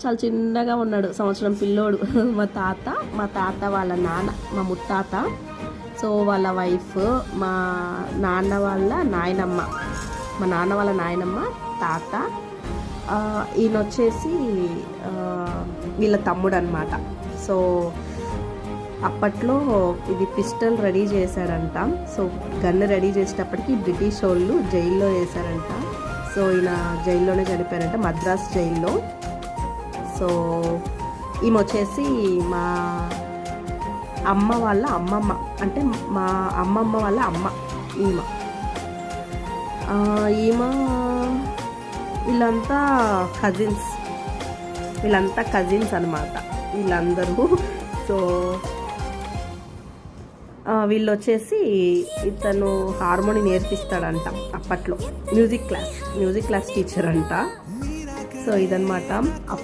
చాలా చిన్నగా ఉన్నాడు, సంవత్సరం పిల్లోడు. మా తాత వాళ్ళ నాన్న, మా ముత్తాత. సో వాళ్ళ వైఫ్, మా నాన్న వాళ్ళ నాయనమ్మ, మా నాన్న వాళ్ళ నాయనమ్మ, తాత. ఈయన వచ్చేసి వీళ్ళ తమ్ముడు అనమాట. సో అప్పట్లో ఇది పిస్టల్ రెడీ చేశారంట. సో గన్ రెడీ చేసేటప్పటికి బ్రిటిష్ వాళ్ళు జైల్లో వేశారంట. సో ఈయన జైల్లోనే చనిపోయారంట, మద్రాస్ జైల్లో. సో ఈమె వచ్చేసి మా అమ్మ వాళ్ళ అమ్మమ్మ, అంటే మా అమ్మమ్మ వాళ్ళ అమ్మ ఈమె. వీళ్ళంతా కజిన్స్ అనమాట వీళ్ళందరూ. సో వీళ్ళు వచ్చేసి ఇతను హార్మోని నేర్పిస్తాడంట అప్పట్లో, మ్యూజిక్ క్లాస్ టీచర్ అంట. సో ఇదనమాట అప్పట్లో.